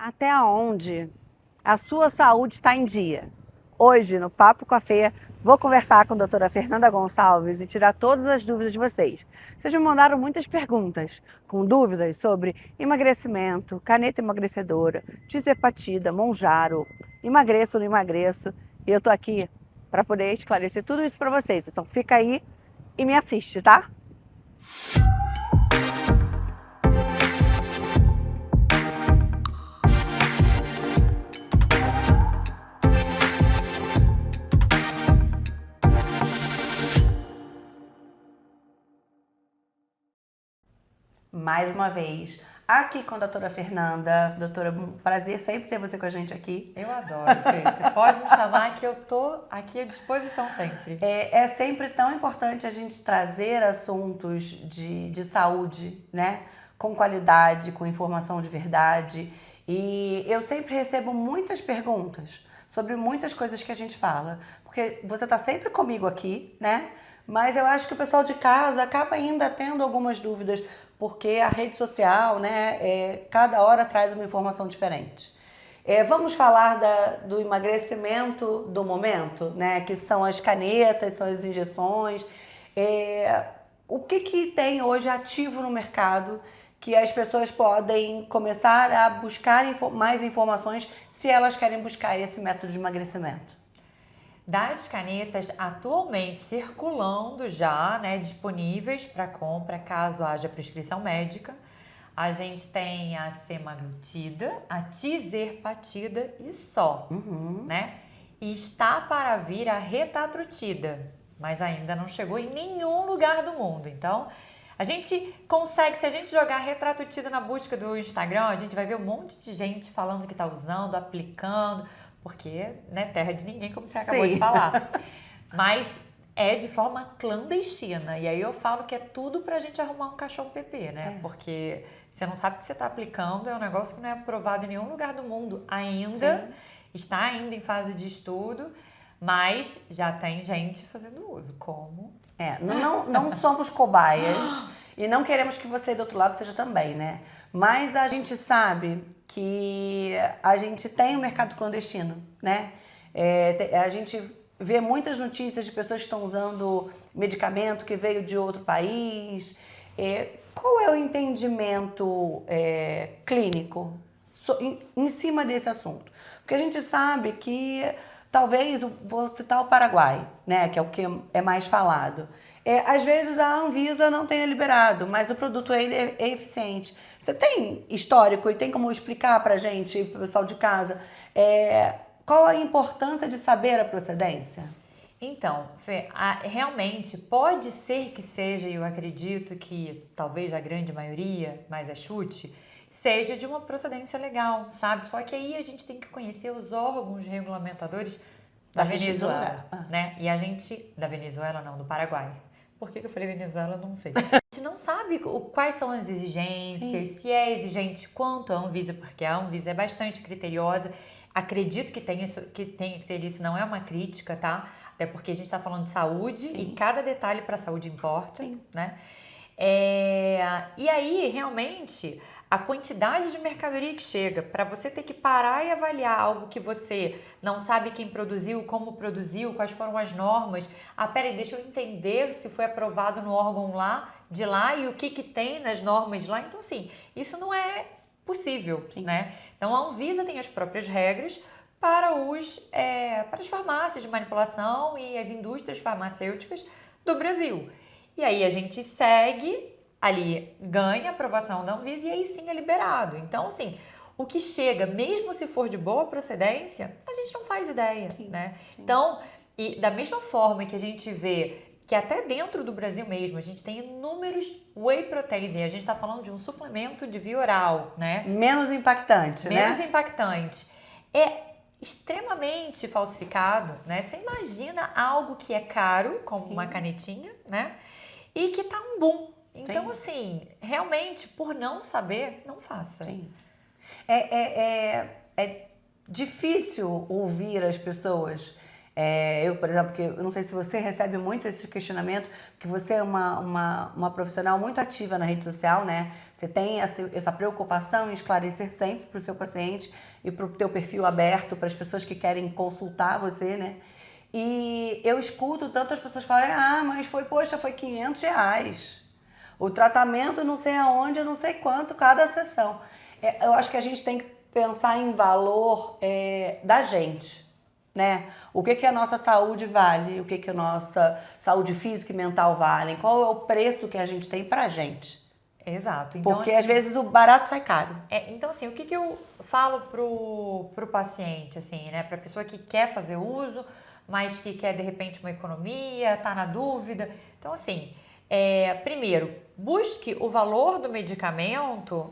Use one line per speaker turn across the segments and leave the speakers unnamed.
Até onde a sua saúde está em dia? Hoje, no Papo com a Fê, vou conversar com a doutora Fernanda Gonçalves e tirar todas as dúvidas de vocês. Vocês me mandaram muitas perguntas, com dúvidas sobre emagrecimento, caneta emagrecedora, tisepatida, Monjaro, emagreço ou não emagreço. E eu tô aqui para poder esclarecer tudo isso para vocês. Então fica aí e me assiste, tá? Mais uma vez, aqui com a doutora Fernanda. Doutora, prazer sempre ter você com a gente aqui.
Eu adoro, Fê. Você pode me chamar que eu tô aqui à disposição sempre.
É sempre tão importante a gente trazer assuntos de saúde, né? Com qualidade, com informação de verdade. E eu sempre recebo muitas perguntas sobre muitas coisas que a gente fala. Porque você está sempre comigo aqui, né? Mas eu acho que o pessoal de casa acaba ainda tendo algumas dúvidas, porque a rede social, né, cada hora traz uma informação diferente. Vamos falar do emagrecimento do momento, né, que são as canetas, são as injeções. O que tem hoje ativo no mercado que as pessoas podem começar a buscar mais informações se elas querem buscar esse método de emagrecimento?
Das canetas atualmente circulando já, né, disponíveis para compra caso haja prescrição médica, a gente tem a semaglutida, a tizerpatida e só, né? E está para vir a retatrutida, mas ainda não chegou em nenhum lugar do mundo. Então, a gente consegue, se a gente jogar retratrutida na busca do Instagram, a gente vai ver um monte de gente falando que está usando, aplicando, porque, né, terra de ninguém, como você acabou de falar. Mas é de forma clandestina. E aí eu falo que é tudo pra gente arrumar um caixão PP, né? Porque você não sabe o que você está aplicando, é um negócio que não é aprovado em nenhum lugar do mundo ainda. Sim. Está ainda em fase de estudo, mas já tem gente fazendo uso. Como?
Não somos cobaias e não queremos que você do outro lado seja também, né? Mas a gente sabe que a gente tem um mercado clandestino, né? A gente vê muitas notícias de pessoas que estão usando medicamento que veio de outro país. Qual é o entendimento clínico em cima desse assunto? Porque a gente sabe que, talvez, vou citar o Paraguai, né, que é o que é mais falado. Às vezes a Anvisa não tenha liberado, mas o produto ele é eficiente. Você tem histórico e tem como explicar pra gente, pro pessoal de casa, qual a importância de saber a procedência?
Então, Fê, realmente pode ser que seja, e eu acredito que talvez a grande maioria, mas é chute, seja de uma procedência legal, sabe? Só que aí a gente tem que conhecer os órgãos regulamentadores da Venezuela, né? E a gente, da Venezuela não, do Paraguai. Por que eu falei Venezuela, não sei. A gente não sabe quais são as exigências, Sim. se é exigente quanto a Anvisa, porque a Anvisa é bastante criteriosa. Acredito que tenha que ser isso, não é uma crítica, tá? Até porque a gente está falando de saúde Sim. e cada detalhe para a saúde importa, Sim. né? E aí, realmente, a quantidade de mercadoria que chega, para você ter que parar e avaliar algo que você não sabe quem produziu, como produziu, quais foram as normas. Peraí, deixa eu entender se foi aprovado no órgão de lá e o que tem nas normas de lá. Então, assim, isso não é possível, Sim. né? Então, a Anvisa tem as próprias regras para as farmácias de manipulação e as indústrias farmacêuticas do Brasil. E aí a gente segue ali, ganha a aprovação da Anvisa e aí sim é liberado. Então, assim, o que chega, mesmo se for de boa procedência, a gente não faz ideia, Sim. né? Sim. Então, e da mesma forma que a gente vê que até dentro do Brasil mesmo, a gente tem inúmeros whey proteins, e a gente está falando de um suplemento de via oral, né?
Menos impactante, né?
Menos impactante. É extremamente falsificado, né? Você imagina algo que é caro, como Sim. uma canetinha, né? E que tá um boom. Então, Sim. assim, realmente, por não saber, não faça.
Sim. É difícil ouvir as pessoas Eu, por exemplo, que eu não sei se você recebe muito esse questionamento, que você é uma profissional muito ativa na rede social, né? Você tem essa preocupação em esclarecer sempre para o seu paciente e para o teu perfil aberto, para as pessoas que querem consultar você, né? E eu escuto tantas pessoas falarem, mas poxa, foi R$ 500. O tratamento não sei aonde, eu não sei quanto cada sessão. Eu acho que a gente tem que pensar em valor da gente, né? O que a nossa saúde vale, o que a nossa saúde física e mental valem, qual é o preço que a gente tem pra gente.
Exato. Então,
Porque às vezes o barato sai caro.
Então, assim, o que eu falo pro paciente, assim, né? Pra pessoa que quer fazer uso, mas que quer, de repente, uma economia, tá na dúvida. Então, assim, primeiro, busque o valor do medicamento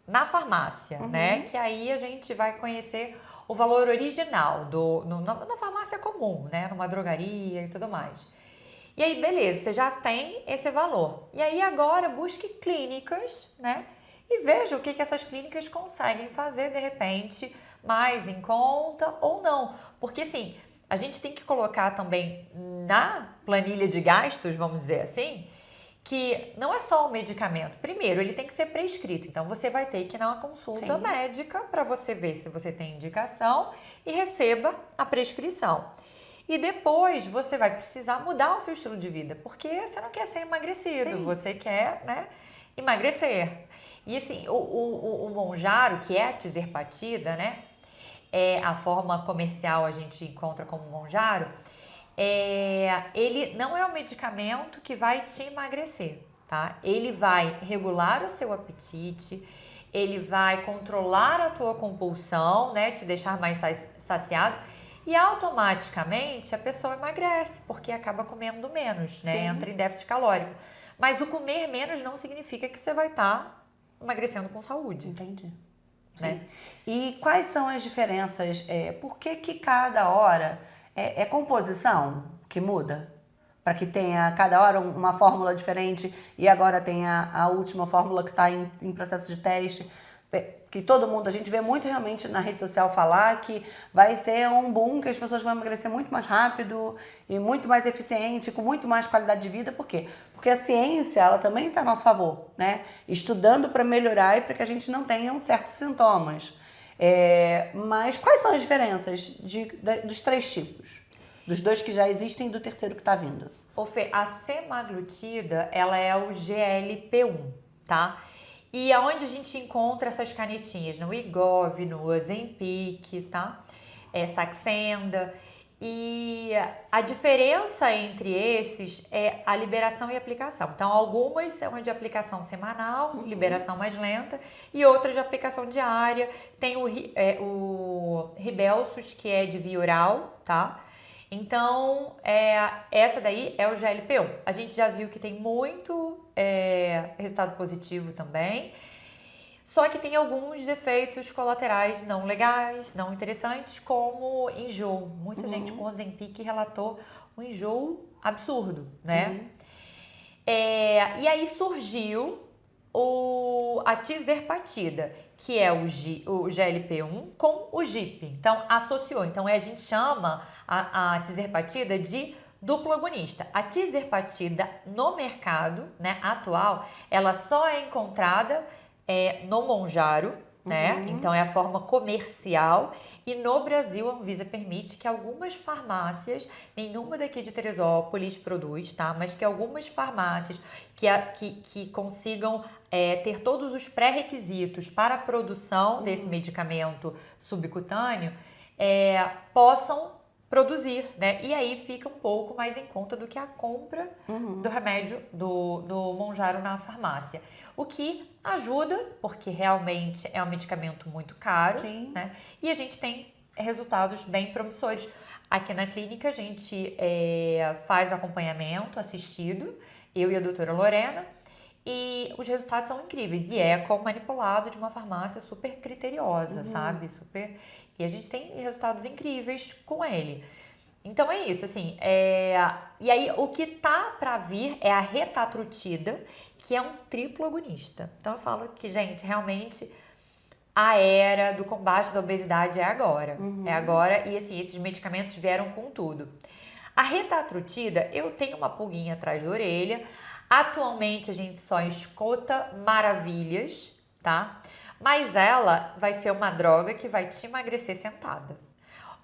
na farmácia, né? Que aí a gente vai conhecer o valor original na farmácia comum, né? Numa drogaria e tudo mais. E aí, beleza, você já tem esse valor. E aí, agora, busque clínicas, né? E veja o que essas clínicas conseguem fazer, de repente, mais em conta ou não. Porque, assim, a gente tem que colocar também na planilha de gastos, vamos dizer assim, que não é só o medicamento. Primeiro, ele tem que ser prescrito. Então, você vai ter que ir numa consulta médica para você ver se você tem indicação e receba a prescrição. E depois você vai precisar mudar o seu estilo de vida, porque você não quer ser emagrecido, você quer, né, emagrecer. E assim, o Mounjaro, que é a tizerpatida, né, a forma comercial a gente encontra como Mounjaro, ele não é um medicamento que vai te emagrecer, tá? Ele vai regular o seu apetite, ele vai controlar a tua compulsão, né, te deixar mais saciado. E automaticamente a pessoa emagrece, porque acaba comendo menos, né? Entra em déficit calórico. Mas o comer menos não significa que você vai estar emagrecendo com saúde.
Entendi.
Né?
E quais são as diferenças? Por que cada hora é composição que muda? Para que tenha cada hora uma fórmula diferente e agora tem a última fórmula que está em processo de teste. Que todo mundo, a gente vê muito realmente na rede social falar que vai ser um boom, que as pessoas vão emagrecer muito mais rápido e muito mais eficiente, com muito mais qualidade de vida. Por quê? Porque a ciência, ela também está a nosso favor, né? Estudando para melhorar e para que a gente não tenha certos sintomas. Mas quais são as diferenças dos 3 tipos? Dos 2 que já existem e do terceiro que está vindo?
Fê, a semaglutida, ela é o GLP-1, tá? E aonde a gente encontra essas canetinhas? No Wegovy, no Ozempic, tá? Saxenda. E a diferença entre esses é a liberação e aplicação. Então, algumas são de aplicação semanal, liberação mais lenta, e outras de aplicação diária. Tem o Ribelsus, que é de via oral, tá? Então, essa daí é o GLP-1. A gente já viu que tem muito resultado positivo também, só que tem alguns efeitos colaterais não legais, não interessantes, como enjoo. Muita gente com Ozempic relatou um enjoo absurdo, né? E aí surgiu a tizerpatida, que é o GLP-1 com o GIP. Então, associou. Então, a gente chama a tizerpatida de duplo agonista. A tizerpatida no mercado, né, atual, ela só é encontrada no Mounjaro, né? Então, é a forma comercial. E no Brasil, a Anvisa permite que algumas farmácias, nenhuma daqui de Teresópolis produz, tá? Mas que algumas farmácias que consigam ter todos os pré-requisitos para a produção desse medicamento subcutâneo possam produzir, né? E aí fica um pouco mais em conta do que a compra do remédio do Mounjaro na farmácia. O que ajuda, porque realmente é um medicamento muito caro, né? E a gente tem resultados bem promissores. Aqui na clínica a gente faz acompanhamento assistido, eu e a doutora Lorena, e os resultados são incríveis. E manipulado de uma farmácia super criteriosa, sabe? E a gente tem resultados incríveis com ele. Então é isso, assim. E aí o que tá para vir é a retatrutida, que é um triplo agonista. Então eu falo que, gente, realmente a era do combate da obesidade é agora. É agora e assim, esses medicamentos vieram com tudo. A retatrutida, eu tenho uma pulguinha atrás da orelha. Atualmente a gente só escuta maravilhas, tá? Mas ela vai ser uma droga que vai te emagrecer sentada.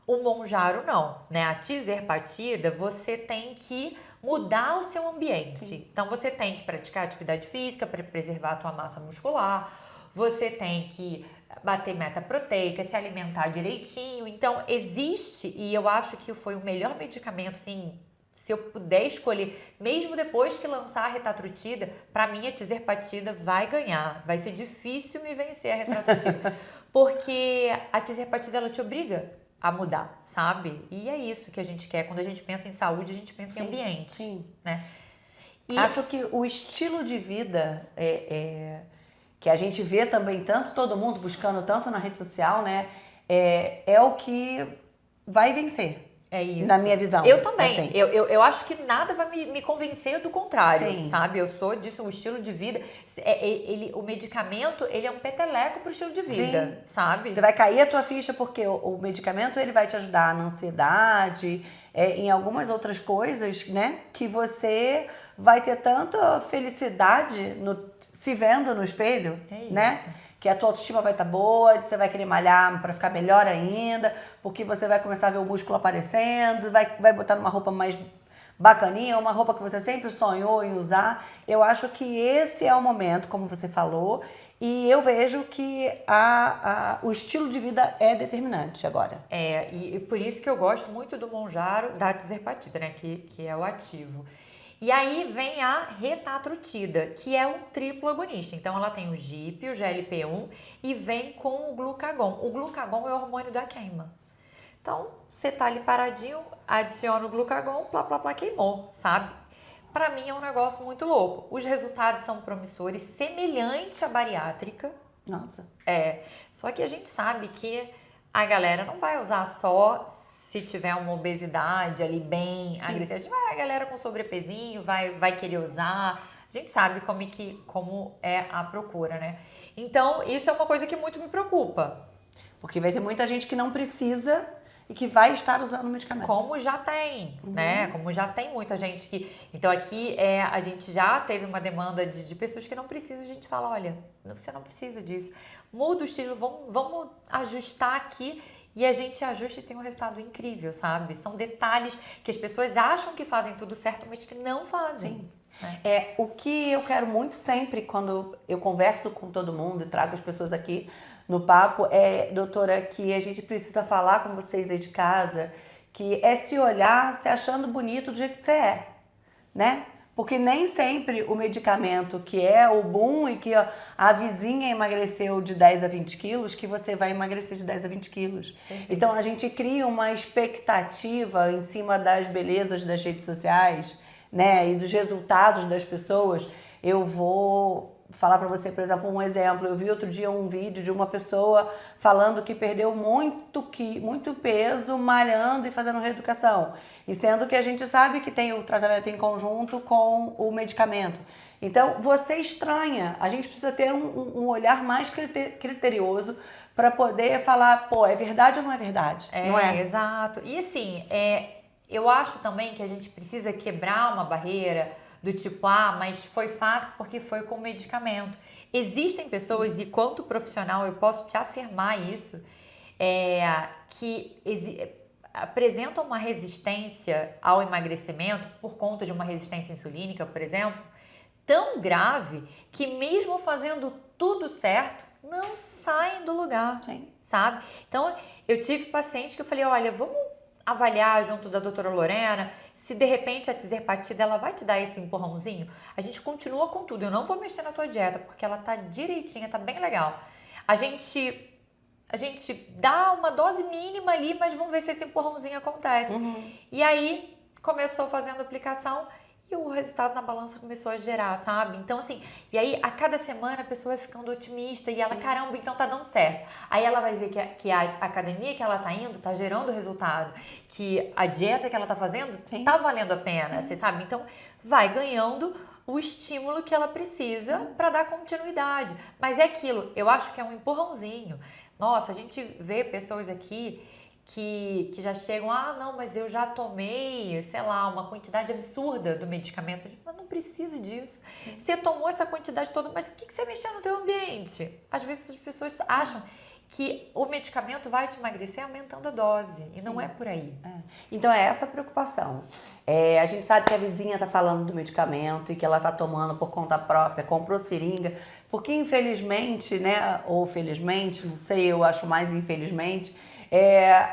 O Mounjaro não, né? A tizerpatida, você tem que mudar o seu ambiente.
Sim.
Então, você tem que praticar atividade física para preservar a tua massa muscular. Você tem que bater meta proteica, se alimentar direitinho. Então, existe, e eu acho que foi o melhor medicamento, assim, se eu puder escolher, mesmo depois que lançar a retatrutida, para mim a tizerpatida vai ganhar. Vai ser difícil me vencer a retatrutida. Porque a tizerpatida, ela te obriga a mudar, sabe? E é isso que a gente quer. Quando a gente pensa em saúde, a gente pensa em ambiente.
Sim.
Né? E
Acho que o estilo de vida que a gente vê também tanto todo mundo buscando tanto na rede social, né? É o que vai vencer.
é isso.
Na minha visão.
Eu também.
Assim.
Eu acho que nada vai me convencer do contrário,
Sim.
sabe? Eu sou disso, o estilo de vida. O medicamento, ele é um peteleco pro estilo de vida, sabe?
Você vai cair a tua ficha porque o medicamento ele vai te ajudar na ansiedade, em algumas outras coisas, né? Que você vai ter tanta felicidade se vendo no espelho, né? Que a tua autoestima vai estar boa, você vai querer malhar para ficar melhor ainda, porque você vai começar a ver o músculo aparecendo, vai botar numa roupa mais bacaninha, uma roupa que você sempre sonhou em usar. Eu acho que esse é o momento, como você falou, e eu vejo que o estilo de vida é determinante agora.
E por isso que eu gosto muito do Mounjaro, da tizerpatida, né? Que é o ativo. E aí vem a retatrutida, que é um triplo agonista. Então ela tem o GIP, o GLP-1 e vem com o glucagon. O glucagon é o hormônio da queima. Então, você tá ali paradinho, adiciona o glucagon, plá, plá, plá, queimou, sabe? Pra mim é um negócio muito louco. Os resultados são promissores, semelhante à bariátrica.
Nossa.
Só que a gente sabe que a galera não vai usar só se tiver uma obesidade ali bem agressiva. A galera com sobrepesinho vai querer usar. A gente sabe como é a procura, né? Então, isso é uma coisa que muito me preocupa.
Porque vai ter muita gente que não precisa e que vai estar usando o medicamento.
Como já tem, né? Como já tem muita gente que... Então, aqui a gente já teve uma demanda de pessoas que não precisam. A gente fala, olha, você não precisa disso. Muda o estilo, vamos ajustar aqui. E a gente ajusta e tem um resultado incrível, sabe? São detalhes que as pessoas acham que fazem tudo certo, mas que não fazem.
Sim. O que eu quero muito sempre, quando eu converso com todo mundo e trago as pessoas aqui no papo, doutora, que a gente precisa falar com vocês aí de casa, que é se olhar se achando bonito do jeito que você é, né? Porque nem sempre o medicamento que é o boom e que a vizinha emagreceu de 10 a 20 quilos, que você vai emagrecer de 10 a 20 quilos. Então a gente cria uma expectativa em cima das belezas das redes sociais, né? E dos resultados das pessoas. Eu vou falar para você, por exemplo, um exemplo. Eu vi outro dia um vídeo de uma pessoa falando que perdeu muito peso malhando e fazendo reeducação. E sendo que a gente sabe que tem o tratamento em conjunto com o medicamento. Então, você estranha. A gente precisa ter um olhar mais criterioso para poder falar, pô, é verdade ou não é verdade? Não é?
Exato. E assim, eu acho também que a gente precisa quebrar uma barreira do tipo, mas foi fácil porque foi com medicamento. Existem pessoas, e quanto profissional eu posso te afirmar isso, que apresentam uma resistência ao emagrecimento por conta de uma resistência insulínica, por exemplo, tão grave que mesmo fazendo tudo certo, não saem do lugar, sabe? Então, eu tive paciente que eu falei, olha, vamos avaliar junto da doutora Lorena, se de repente a tizerpatida ela vai te dar esse empurrãozinho, a gente continua com tudo, eu não vou mexer na tua dieta, porque ela tá direitinha, tá bem legal. A gente dá uma dose mínima ali, mas vamos ver se esse empurrãozinho acontece. E aí, começou fazendo aplicação e o resultado na balança começou a gerar, sabe? Então, assim, e aí a cada semana a pessoa vai ficando otimista e ela, caramba, então tá dando certo. Aí ela vai ver que a academia que ela tá indo tá gerando resultado, que a dieta que ela tá fazendo tá valendo a pena, você sabe? Então, vai ganhando o estímulo que ela precisa para dar continuidade. Mas é aquilo, eu acho que é um empurrãozinho. Nossa, a gente vê pessoas aqui que já chegam, não, mas eu já tomei, sei lá, uma quantidade absurda do medicamento. Mas não precisa disso. Sim. Você tomou essa quantidade toda, mas o que você mexeu no teu ambiente? Às vezes as pessoas acham que o medicamento vai te emagrecer aumentando a dose, e não é por aí.
Então é essa a preocupação. A gente sabe que a vizinha está falando do medicamento e que ela está tomando por conta própria, comprou seringa, porque infelizmente, né, ou felizmente, não sei, eu acho mais infelizmente,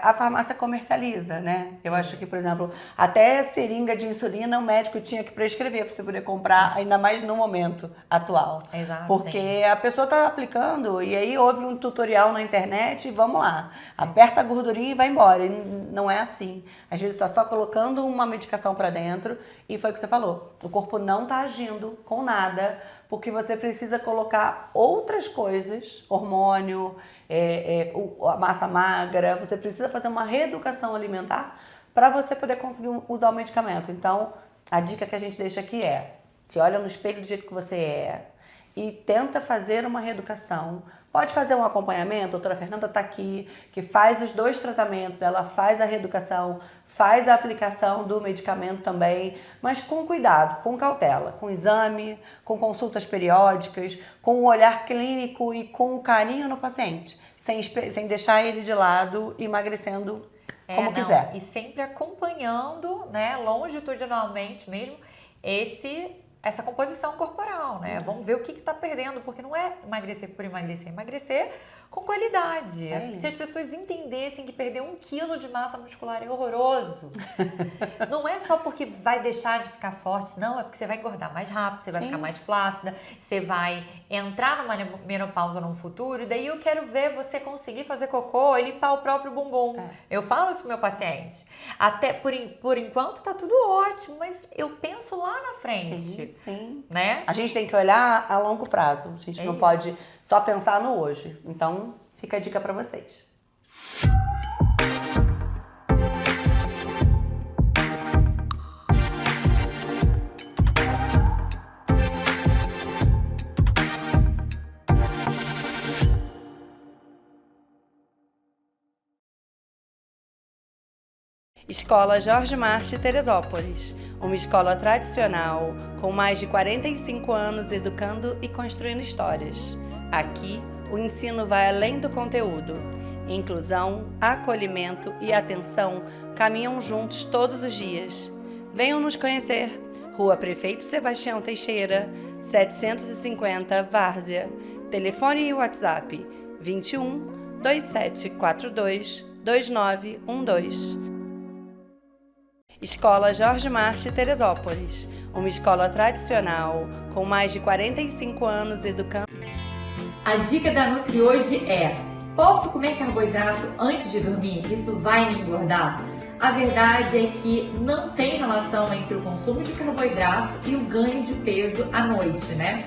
a farmácia comercializa, né? Eu acho que, por exemplo, até seringa de insulina o médico tinha que prescrever para você poder comprar, ainda mais no momento atual.
Exato,
porque a pessoa está aplicando e aí houve um tutorial na internet e vamos lá, aperta a gordurinha e vai embora. E não é assim. Às vezes está só colocando uma medicação para dentro e foi o que você falou. O corpo não está agindo com nada porque você precisa colocar outras coisas, hormônio, a massa magra, você precisa fazer uma reeducação alimentar para você poder conseguir usar o medicamento. Então, a dica que a gente deixa aqui se olha no espelho do jeito que você é e tenta fazer uma reeducação. Pode fazer um acompanhamento, a doutora Fernanda está aqui, que faz os 2 tratamentos, ela faz a reeducação, faz a aplicação do medicamento também, mas com cuidado, com cautela, com exame, com consultas periódicas, com um olhar clínico e com carinho no paciente, sem deixar ele de lado, emagrecendo como quiser.
E sempre acompanhando, né, longitudinalmente mesmo, essa composição corporal, né? Vamos ver o que está perdendo, porque não é emagrecer por emagrecer, emagrecer com qualidade. Se as pessoas entendessem que perder 1 quilo de massa muscular é horroroso, não é só porque vai deixar de ficar forte, não, é porque você vai engordar mais rápido, você vai ficar mais flácida, você vai entrar numa menopausa no futuro, e daí eu quero ver você conseguir fazer cocô e limpar o próprio bumbum. Eu falo isso pro meu paciente. Até por enquanto tá tudo ótimo, mas eu penso lá na frente.
Sim.
Né?
A gente tem que olhar a longo prazo. A gente não pode só pensar no hoje. Então, fica a dica para vocês. Escola Jorge Marti Teresópolis, uma escola tradicional com mais de 45 anos educando e construindo histórias. Aqui, o ensino vai além do conteúdo. Inclusão, acolhimento e atenção caminham juntos todos os dias. Venham nos conhecer. Rua Prefeito Sebastião Teixeira, 750, Várzea. Telefone e WhatsApp 21 2742 2912. Escola Jorge Marti Teresópolis, uma escola tradicional com mais de 45 anos educando.
A dica da Nutri hoje é: posso comer carboidrato antes de dormir? Isso vai me engordar? A verdade é que não tem relação entre o consumo de carboidrato e o ganho de peso à noite, né?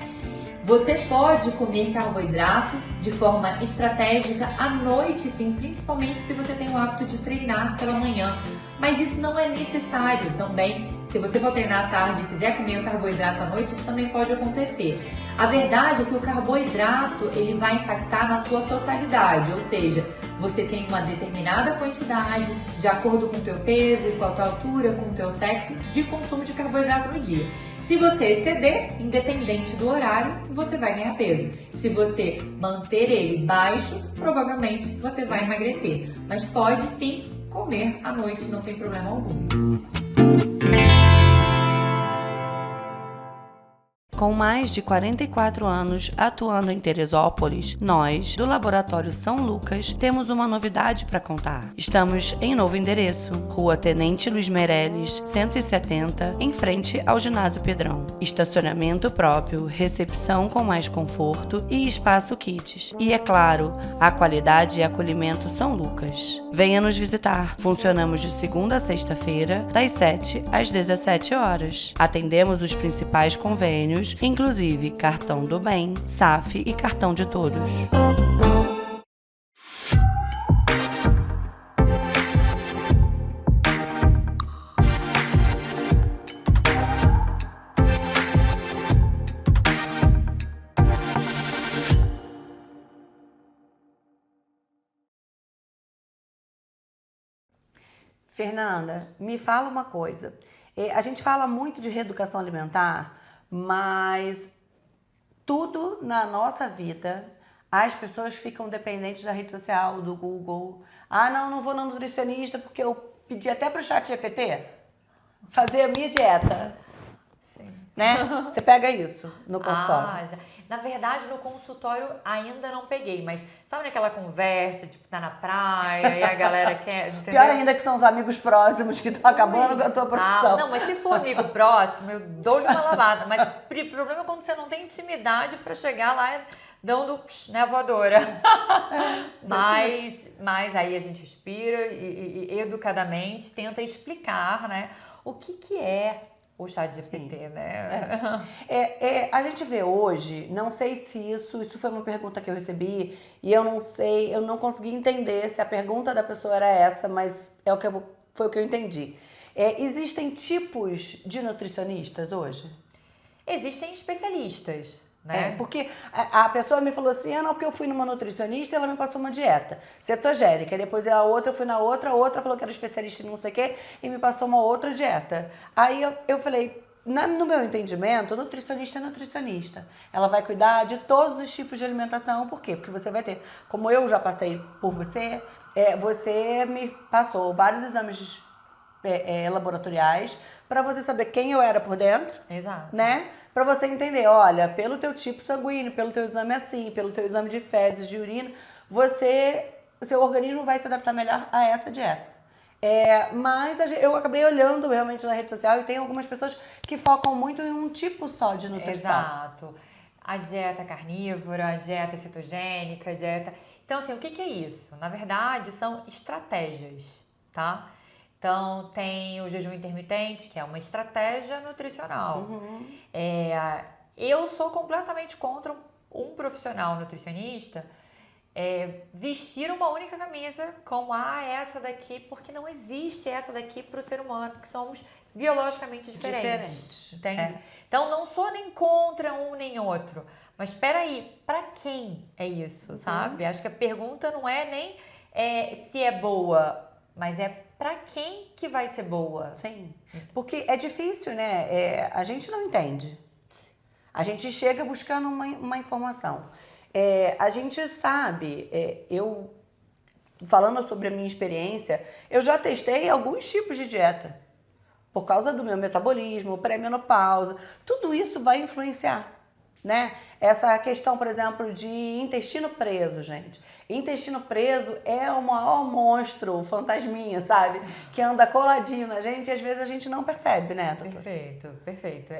Você pode comer carboidrato de forma estratégica à noite, sim, principalmente se você tem o hábito de treinar pela manhã. Mas isso não é necessário também. Se você for treinar à tarde e quiser comer o carboidrato à noite, isso também pode acontecer. A verdade é que o carboidrato ele vai impactar na sua totalidade, ou seja, você tem uma determinada quantidade, de acordo com o teu peso e com a tua altura, com o teu sexo, de consumo de carboidrato no dia. Se você exceder, independente do horário, você vai ganhar peso. Se você manter ele baixo, provavelmente você vai emagrecer. Mas pode sim comer à noite, não tem problema algum.
Com mais de 44 anos atuando em Teresópolis, nós, do Laboratório São Lucas, temos uma novidade para contar. Estamos em novo endereço, Rua Tenente Luiz Meireles, 170, em frente ao Ginásio Pedrão. Estacionamento próprio, recepção com mais conforto e espaço kids. E, é claro, a qualidade e acolhimento São Lucas. Venha nos visitar. Funcionamos de segunda a sexta-feira, das 7 às 17 horas. Atendemos os principais convênios, inclusive Cartão do Bem, SAF e Cartão de Todos. Fernanda, me fala uma coisa. A gente fala muito de reeducação alimentar, mas tudo na nossa vida, as pessoas ficam dependentes da rede social, do Google. Ah, não vou no nutricionista porque eu pedi até pro chat GPT fazer a minha dieta.
Sim.
Né? Você pega isso no consultório?
Na verdade, no consultório ainda não peguei, mas sabe naquela conversa, tipo, tá na praia e a galera quer, entendeu?
Pior ainda que são os amigos próximos que estão acabando com a tua profissão.
Não, mas se for amigo próximo, eu dou-lhe uma lavada. Mas o problema é quando você não tem intimidade pra chegar lá dando, né, a voadora. Mas aí a gente respira e educadamente tenta explicar, né, o que é o chat GPT, né?
A gente vê hoje, não sei se isso foi uma pergunta que eu recebi e eu não sei, eu não consegui entender se a pergunta da pessoa era essa, mas foi o que eu entendi. Existem tipos de nutricionistas hoje?
Existem especialistas, né?
Porque a pessoa me falou assim, não, porque eu fui numa nutricionista e ela me passou uma dieta cetogênica, e depois eu fui na outra falou que era especialista em não sei o quê e me passou uma outra dieta. Aí eu falei, no meu entendimento, nutricionista é nutricionista. Ela vai cuidar de todos os tipos de alimentação, por quê? Porque você vai ter, como eu já passei por você, você me passou vários exames laboratoriais para você saber quem eu era por dentro.
Exato.
Né? Para você entender, olha, pelo teu tipo sanguíneo, pelo teu exame assim, pelo teu exame de fezes, de urina, seu organismo vai se adaptar melhor a essa dieta. Mas eu acabei olhando realmente na rede social e tem algumas pessoas que focam muito em um tipo só de nutrição.
Exato. A dieta carnívora, a dieta cetogênica, a dieta... Então, assim, o que é isso? Na verdade, são estratégias, tá? Então, tem o jejum intermitente, que é uma estratégia nutricional.
Uhum.
Eu sou completamente contra um profissional nutricionista vestir uma única camisa como essa daqui, porque não existe essa daqui para o ser humano, porque somos biologicamente diferentes. Entende? Então, não sou nem contra um nem outro. Mas espera aí, para quem é isso, sabe? Acho que a pergunta não é nem se é boa, mas para quem que vai ser boa?
Sim, porque é difícil, né? A gente não entende. A gente chega buscando uma informação. A gente sabe, eu falando sobre a minha experiência, eu já testei alguns tipos de dieta. Por causa do meu metabolismo, pré-menopausa, tudo isso vai influenciar. Né? Essa questão, por exemplo, de intestino preso, gente. Intestino preso é o maior monstro, fantasminha, sabe? Que anda coladinho na gente e às vezes a gente não percebe, né, doutor?
Perfeito.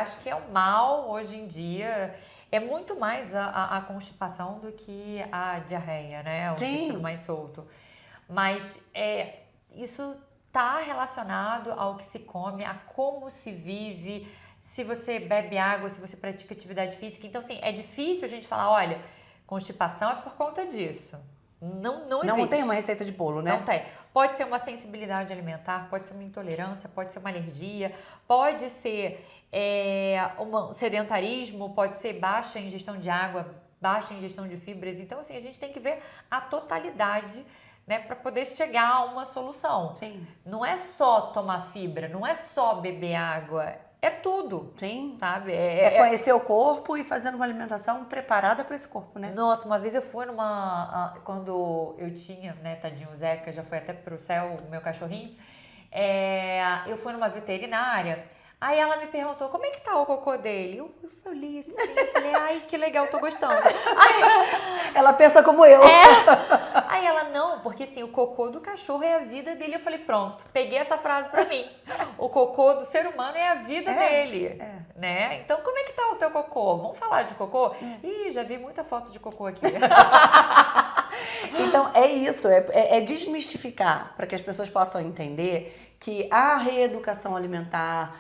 Acho que é o mal hoje em dia. É muito mais a constipação do que a diarreia, né? O intestino mais solto. Mas isso está relacionado ao que se come, a como se vive, se você bebe água, se você pratica atividade física. Então, assim, é difícil a gente falar, olha, constipação é por conta disso. Não existe.
Não tem uma receita de bolo, né?
Não tem. Pode ser uma sensibilidade alimentar, pode ser uma intolerância, pode ser uma alergia, pode ser um sedentarismo, pode ser baixa ingestão de água, baixa ingestão de fibras. Então, assim, a gente tem que ver a totalidade, né, para poder chegar a uma solução.
Sim.
Não é só tomar fibra, não é só beber água. É tudo.
Sim.
Sabe?
Conhecer o corpo e fazer uma alimentação preparada para esse corpo, né?
Nossa, uma vez eu fui quando eu tinha, né, tadinho, o Zeca já foi até pro céu, o meu cachorrinho. Eu fui numa veterinária. Aí ela me perguntou, como é que tá o cocô dele? Eu falei assim, ai, que legal, tô gostando.
Ela pensa como eu.
Aí ela, não, porque assim, o cocô do cachorro é a vida dele. Eu falei, pronto, peguei essa frase pra mim. O cocô do ser humano é a vida dele, né? Então, como é que tá o teu cocô? Vamos falar de cocô? Ih, já vi muita foto de cocô aqui.
Então, é isso, é desmistificar para que as pessoas possam entender que a reeducação alimentar,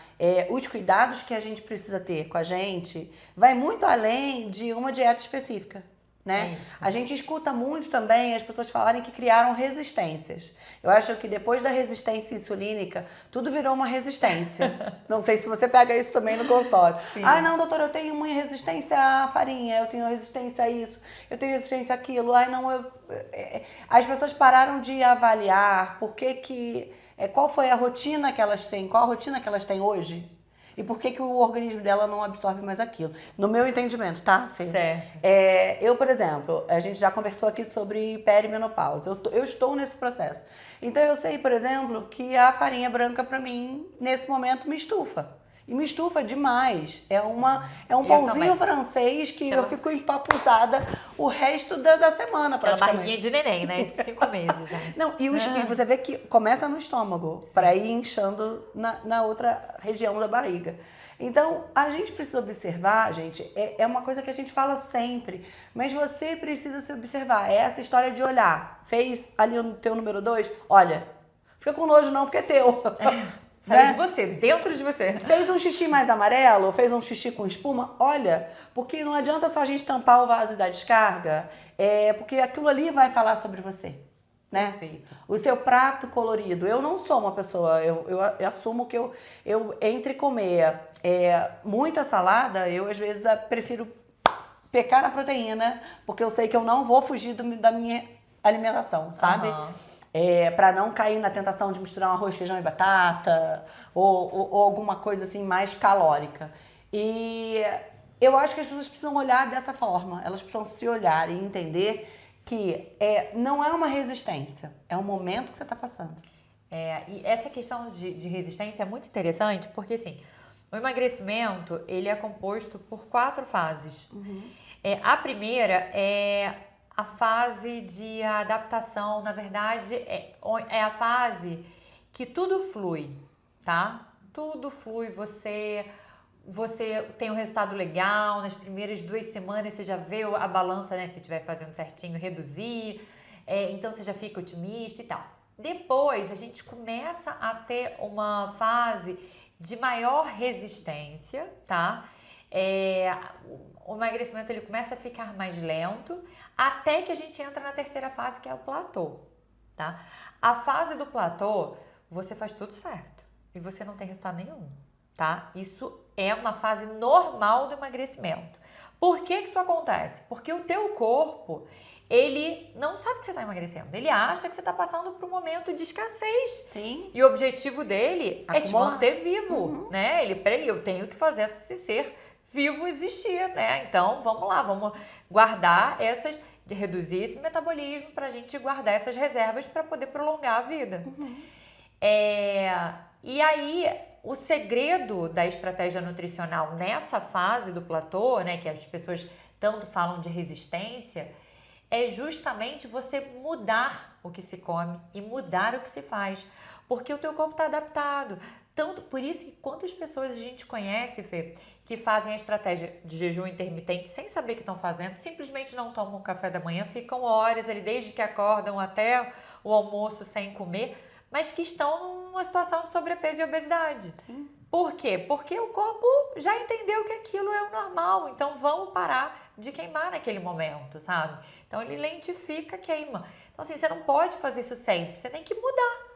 os cuidados que a gente precisa ter com a gente, vai muito além de uma dieta específica, né?
É isso.
A gente escuta muito também as pessoas falarem que criaram resistências. Eu acho que depois da resistência insulínica, tudo virou uma resistência. Não sei se você pega isso também no consultório.
Sim.
Ah, não, doutora, eu tenho uma resistência à farinha, eu tenho resistência a isso, eu tenho resistência àquilo. Ai, não, As pessoas pararam de avaliar qual foi a rotina que elas têm, qual a rotina que elas têm hoje. E por que o organismo dela não absorve mais aquilo? No meu entendimento, tá, Fê?
Certo.
Eu, por exemplo, a gente já conversou aqui sobre perimenopausa. Eu estou nesse processo. Então, eu sei, por exemplo, que a farinha branca, pra mim, nesse momento, me estufa. E me estufa demais. É um pãozinho francês que eu fico empapuzada o resto da semana, praticamente.
Aquela barriguinha de neném, né? De 5 meses já.
Não, e você vê que começa no estômago, para ir inchando na outra região da barriga. Então, a gente precisa observar, gente, é uma coisa que a gente fala sempre, mas você precisa se observar. É essa história de olhar. Fez ali o teu número 2, olha, fica com nojo não, porque é teu.
Saiu de você, dentro de você.
Fez um xixi mais amarelo, fez um xixi com espuma, olha, porque não adianta só a gente tampar o vaso e dar descarga, porque aquilo ali vai falar sobre você, né?
Perfeito.
O seu prato colorido. Eu não sou uma pessoa, eu assumo que eu entre comer muita salada, eu às vezes prefiro pecar na proteína, porque eu sei que eu não vou fugir da minha alimentação, sabe?
Uhum.
Para não cair na tentação de misturar um arroz, feijão e batata ou alguma coisa assim mais calórica. E eu acho que as pessoas precisam olhar dessa forma, elas precisam se olhar e entender que não é uma resistência, é um momento que você está passando.
E essa questão de resistência é muito interessante porque, assim, o emagrecimento, ele é composto por 4 fases.
Uhum.
A primeira é a fase de adaptação, na verdade, é a fase que tudo flui, tá? Tudo flui, você tem um resultado legal, nas primeiras 2 semanas você já vê a balança, né, se estiver fazendo certinho, reduzir, então você já fica otimista e tal. Depois a gente começa a ter uma fase de maior resistência, tá? O emagrecimento ele começa a ficar mais lento até que a gente entra na terceira fase, que é o platô, tá? A fase do platô, você faz tudo certo e você não tem resultado nenhum, tá? Isso é uma fase normal do emagrecimento. Por que isso acontece? Porque o teu corpo, ele não sabe que você está emagrecendo. Ele acha que você está passando por um momento de escassez.
Sim.
E o objetivo dele é te manter vivo,
Uhum.
né? Eu tenho que fazer esse ser vivo existir, né? Então, vamos lá, vamos guardar reduzir esse metabolismo para a gente guardar essas reservas para poder prolongar a vida.
Uhum.
E aí, o segredo da estratégia nutricional nessa fase do platô, né, que as pessoas tanto falam de resistência, é justamente você mudar o que se come e mudar o que se faz, porque o teu corpo está adaptado. Tanto por isso que quantas pessoas a gente conhece, Fê, que fazem a estratégia de jejum intermitente sem saber que estão fazendo, simplesmente não tomam café da manhã, ficam horas ali desde que acordam até o almoço sem comer, mas que estão numa situação de sobrepeso e obesidade.
Sim.
Por quê? Porque o corpo já entendeu que aquilo é o normal, então vamos parar de queimar naquele momento, sabe? Então ele lentifica, queima. Então assim, você não pode fazer isso sempre, você tem que mudar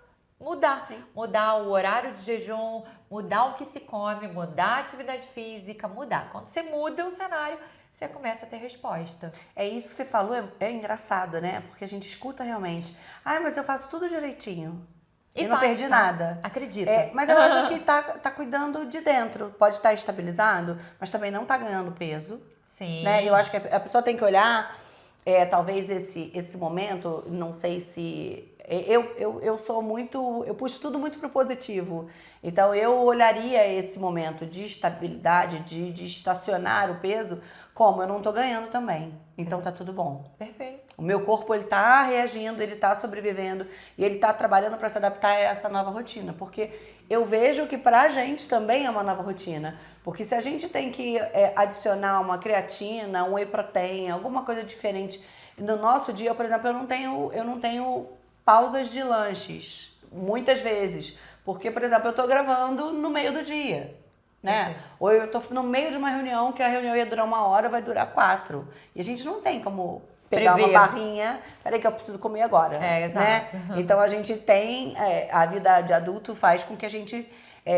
o horário de jejum, mudar o que se come, mudar a atividade física, mudar. Quando você muda o cenário, você começa a ter resposta.
É isso que você falou, é engraçado, né? Porque a gente escuta realmente. Mas eu faço tudo direitinho. E não perdi nada.
Acredita.
Mas eu acho que tá cuidando de dentro. Pode estar estabilizado, mas também não tá ganhando peso.
Sim.
Né? Eu acho que a pessoa tem que olhar, talvez esse momento, não sei se... Eu sou muito... Eu puxo tudo muito pro positivo. Então, eu olharia esse momento de estabilidade, de estacionar o peso, como eu não tô ganhando também. Então, tá tudo bom.
Perfeito.
O meu corpo, ele tá reagindo, ele tá sobrevivendo e ele tá trabalhando para se adaptar a essa nova rotina. Porque eu vejo que pra gente também é uma nova rotina. Porque se a gente tem que adicionar uma creatina, um whey protein, alguma coisa diferente no nosso dia, por exemplo, eu não tenho pausas de lanches, muitas vezes. Porque, por exemplo, eu tô gravando no meio do dia. né?
Perfeito.
Ou eu tô no meio de uma reunião que a reunião ia durar 1 hora, vai durar 4. E a gente não tem como pegar
Prever.
uma barrinha, peraí que eu preciso comer agora,
Exato.
né? Então a gente tem, a vida de adulto faz com que a gente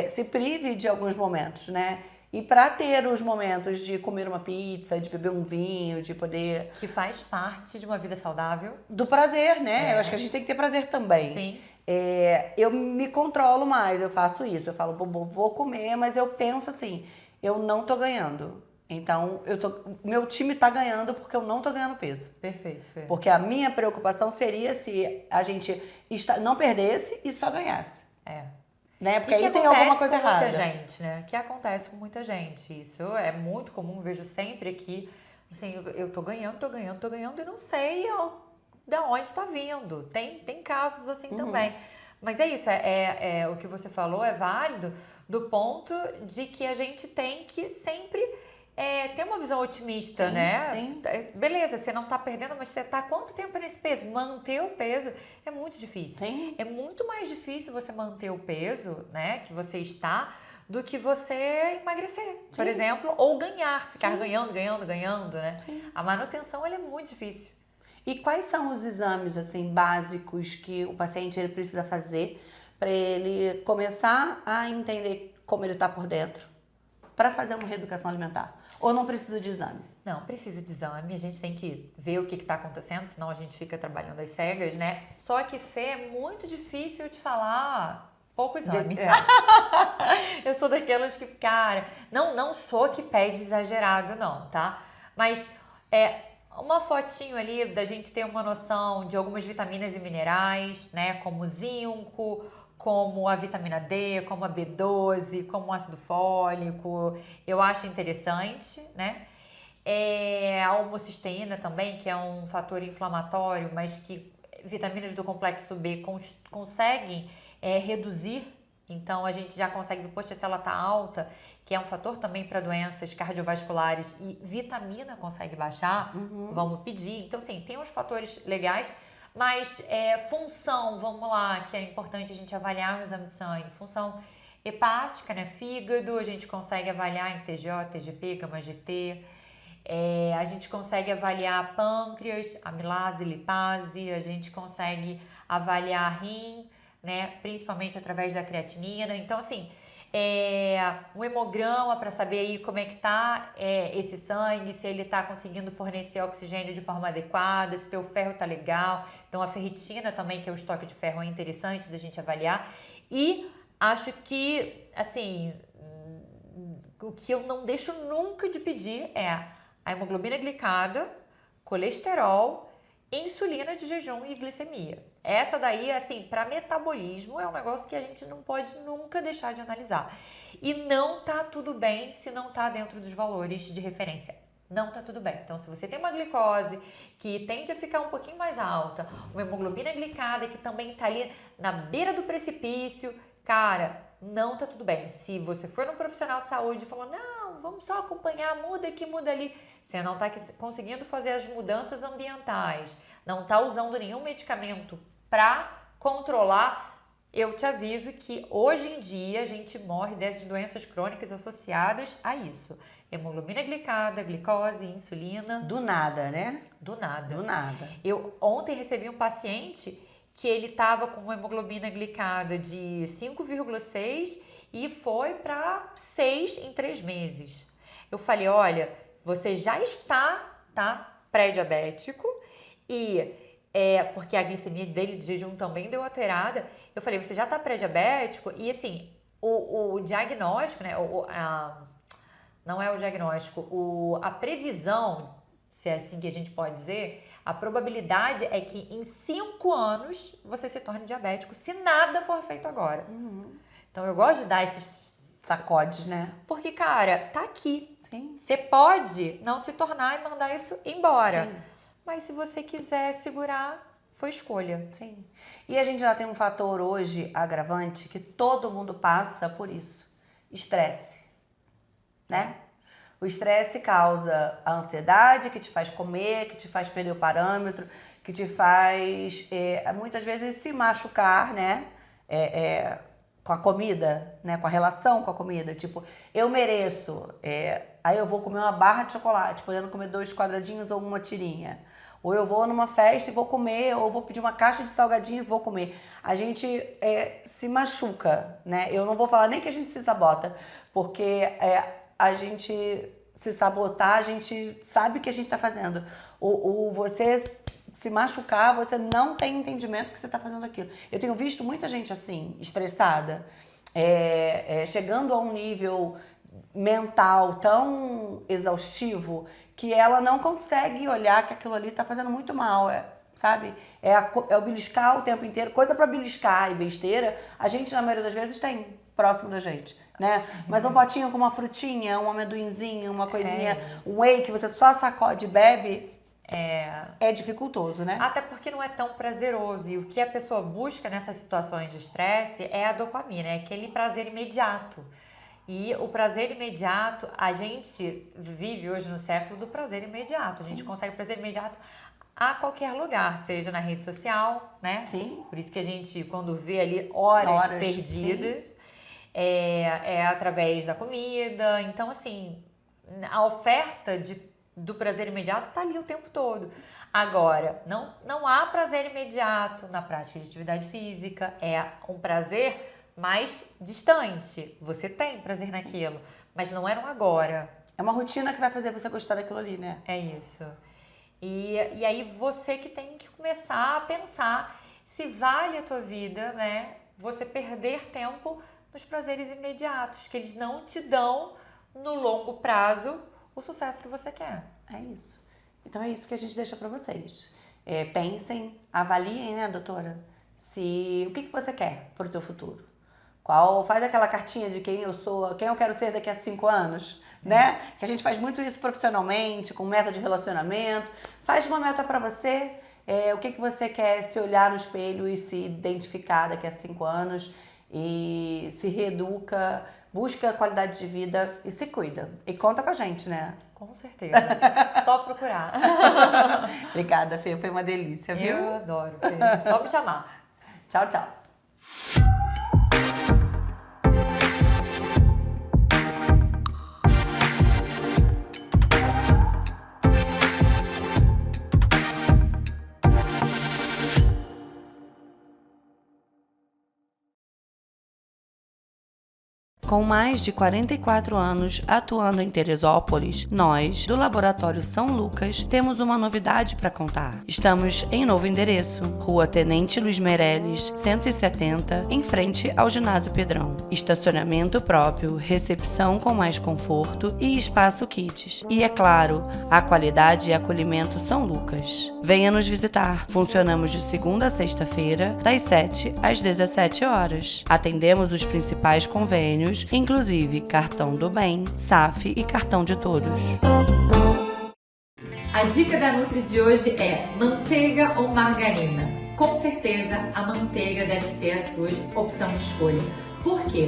se prive de alguns momentos, né? E para ter os momentos de comer uma pizza, de beber um vinho, de poder...
Que faz parte de uma vida saudável.
Do prazer, né? Eu acho que a gente tem que ter prazer também.
Sim.
Eu me controlo mais, eu faço isso. Eu falo, vou comer, mas eu penso assim, eu não tô ganhando. Então, meu time tá ganhando porque eu não tô ganhando peso.
Perfeito, Fê.
Porque a minha preocupação seria se a gente não perdesse e só ganhasse. Né? Porque aí tem alguma coisa errada.
Muita gente, né? Que acontece com muita gente. Isso é muito comum, vejo sempre que assim, eu tô ganhando e não sei da onde tá vindo. Tem casos assim também. Mas é isso, o que você falou é válido do ponto de que a gente tem que sempre ter uma visão otimista,
Sim,
né?
sim.
Beleza, você não tá perdendo, mas você tá há quanto tempo nesse peso? Manter o peso é muito difícil.
Sim.
É muito mais difícil você manter o peso, né, que você está, do que você emagrecer, por exemplo, ou ficar ganhando, né?
Sim.
A manutenção, ela é muito difícil.
E quais são os exames assim básicos que o paciente ele precisa fazer para ele começar a entender como ele está por dentro, para fazer uma reeducação alimentar? Ou não precisa de exame?
Não, precisa de exame, a gente tem que ver o que está acontecendo, senão a gente fica trabalhando às cegas, né? Só que, Fê, é muito difícil eu te falar pouco exame. Eu sou daquelas que, cara, não sou que pede exagerado, não, tá? Mas uma fotinho ali da gente ter uma noção de algumas vitaminas e minerais, né? Como zinco, como a vitamina D, como a B12, como o ácido fólico, eu acho interessante, né? A homocisteína também, que é um fator inflamatório, mas que vitaminas do complexo B conseguem reduzir. Então, a gente já consegue ver, poxa, se ela está alta, que é um fator também para doenças cardiovasculares, e vitamina consegue baixar, vamos pedir. Então, sim, tem uns fatores legais, mas função, vamos lá, que é importante a gente avaliar no exame de sangue. Função hepática, né, fígado, a gente consegue avaliar em TGO, TGP, gama-GT. A gente consegue avaliar pâncreas, amilase, lipase, a gente consegue avaliar rim, né, principalmente através da creatinina. Então, assim, um hemograma para saber aí como é que tá esse sangue, se ele tá conseguindo fornecer oxigênio de forma adequada, se teu ferro tá legal. Então, a ferritina também, que é o estoque de ferro, é interessante da gente avaliar. E acho que, assim, o que eu não deixo nunca de pedir é a hemoglobina glicada, colesterol, insulina de jejum e glicemia. Essa daí, assim, para metabolismo é um negócio que a gente não pode nunca deixar de analisar. E não tá tudo bem se não tá dentro dos valores de referência. Não tá tudo bem. Então, se você tem uma glicose que tende a ficar um pouquinho mais alta, uma hemoglobina glicada que também tá ali na beira do precipício, cara, não tá tudo bem. Se você for num profissional de saúde e falar, não, vamos só acompanhar, muda aqui, muda ali, você não está conseguindo fazer as mudanças ambientais, não está usando nenhum medicamento para controlar, eu te aviso que hoje em dia a gente morre dessas doenças crônicas associadas a isso. Hemoglobina glicada, glicose, insulina.
Do nada, né?
Do nada.
Do nada.
Eu ontem recebi um paciente que ele estava com uma hemoglobina glicada de 5,6 e foi para 6 em 3 meses. Eu falei, olha, você já está, tá, pré-diabético e porque a glicemia dele de jejum também deu alterada. Eu falei, você já está pré-diabético e assim, o diagnóstico, né, não é o diagnóstico, a previsão, se é assim que a gente pode dizer, a probabilidade é que em 5 anos você se torne diabético, se nada for feito agora. Então eu gosto de dar esses
sacodes, né?
Porque, cara, tá aqui.
Sim.
Você pode não se tornar e mandar isso embora.
Sim.
Mas se você quiser segurar, foi escolha.
Sim. E a gente já tem um fator hoje agravante que todo mundo passa por isso. Estresse. Né? O estresse causa a ansiedade, que te faz comer, que te faz perder o parâmetro, que te faz, muitas vezes, se machucar, né? com a comida, né? Com a relação com a comida. Tipo, eu mereço. Aí eu vou comer uma barra de chocolate, podendo comer 2 quadradinhos ou uma tirinha. Ou eu vou numa festa e vou comer, ou vou pedir uma caixa de salgadinho e vou comer. A gente se machuca, né? Eu não vou falar nem que a gente se sabota, porque a gente se sabotar, a gente sabe o que a gente está fazendo. Você se machucar, você não tem entendimento que você está fazendo aquilo. Eu tenho visto muita gente assim, estressada, chegando a um nível mental tão exaustivo que ela não consegue olhar que aquilo ali tá fazendo muito mal, sabe? É o beliscar o tempo inteiro. Coisa pra beliscar e besteira, a gente, na maioria das vezes, tem próximo da gente, né? Mas um potinho com uma frutinha, um amendoinzinho, uma coisinha, um whey que você só sacode e bebe, é dificultoso, né?
Até porque não é tão prazeroso. E o que a pessoa busca nessas situações de estresse é a dopamina, é aquele prazer imediato. E o prazer imediato, a gente vive hoje no século do prazer imediato. A gente consegue prazer imediato a qualquer lugar, seja na rede social, né?
Sim.
Por isso que a gente, quando vê ali horas perdidas, é através da comida. Então, assim, a oferta do prazer imediato tá ali o tempo todo. Agora, não há prazer imediato na prática de atividade física. É um prazer mais distante. Você tem prazer naquilo, mas não era um agora.
É uma rotina que vai fazer você gostar daquilo ali, né?
É isso. E aí você que tem que começar a pensar se vale a tua vida, né? Você perder tempo nos prazeres imediatos, que eles não te dão no longo prazo o sucesso que você quer.
É isso. Então é isso que a gente deixa pra vocês. Pensem, avaliem, né, doutora? O que você quer pro teu futuro. Faz aquela cartinha de quem eu sou, quem eu quero ser daqui a 5 anos, né? Que a gente faz muito isso profissionalmente, com meta de relacionamento. Faz uma meta pra você, o que você quer se olhar no espelho e se identificar daqui a 5 anos. E se reeduca, busca qualidade de vida e se cuida. E conta com a gente, né?
Com certeza. Só procurar.
Obrigada, Fê. Foi uma delícia, viu?
Eu adoro, Fê. Só me chamar.
Tchau, tchau. Com mais de 44 anos atuando em Teresópolis, nós, do Laboratório São Lucas, temos uma novidade para contar. Estamos em novo endereço, Rua Tenente Luiz Meireles, 170, em frente ao Ginásio Pedrão. Estacionamento próprio, recepção com mais conforto e espaço kids. E é claro, a qualidade e acolhimento São Lucas. Venha nos visitar. Funcionamos de segunda a sexta-feira, das 7 às 17 horas. Atendemos os principais convênios, inclusive cartão do bem, SAF e cartão de todos.
A dica da Nutri de hoje é manteiga ou margarina. Com certeza a manteiga deve ser a sua opção de escolha. Por quê?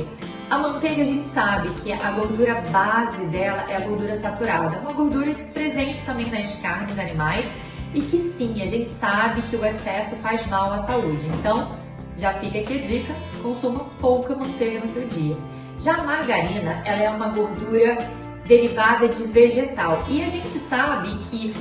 A manteiga a gente sabe que a gordura base dela é a gordura saturada, uma gordura presente também nas carnes animais e que sim, a gente sabe que o excesso faz mal à saúde. Então, já fica aqui a dica, consuma pouca manteiga no seu dia. Já a margarina, ela é uma gordura derivada de vegetal e a gente sabe que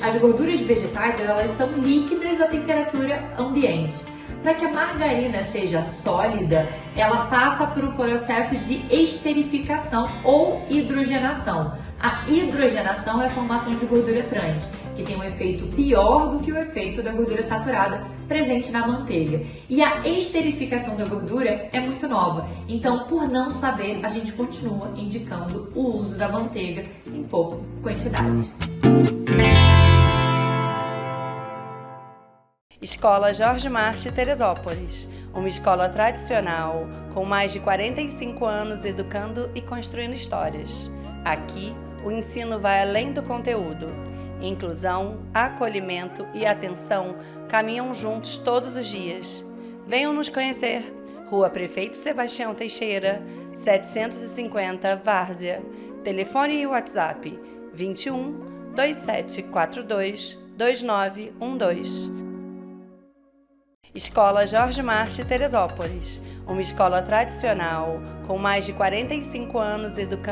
as gorduras vegetais elas são líquidas à temperatura ambiente. Para que a margarina seja sólida, ela passa por um processo de esterificação ou hidrogenação. A hidrogenação é a formação de gordura trans, que tem um efeito pior do que o efeito da gordura saturada presente na manteiga. E a esterificação da gordura é muito nova, então por não saber, a gente continua indicando o uso da manteiga em pouca quantidade.
Escola Jorge Marchi Teresópolis, uma escola tradicional com mais de 45 anos educando e construindo histórias. Aqui, o ensino vai além do conteúdo. Inclusão, acolhimento e atenção caminham juntos todos os dias. Venham nos conhecer. Rua Prefeito Sebastião Teixeira, 750, Várzea. Telefone e WhatsApp 21 2742 2912. Escola Jorge Marchi Teresópolis, uma escola tradicional com mais de 45 anos educando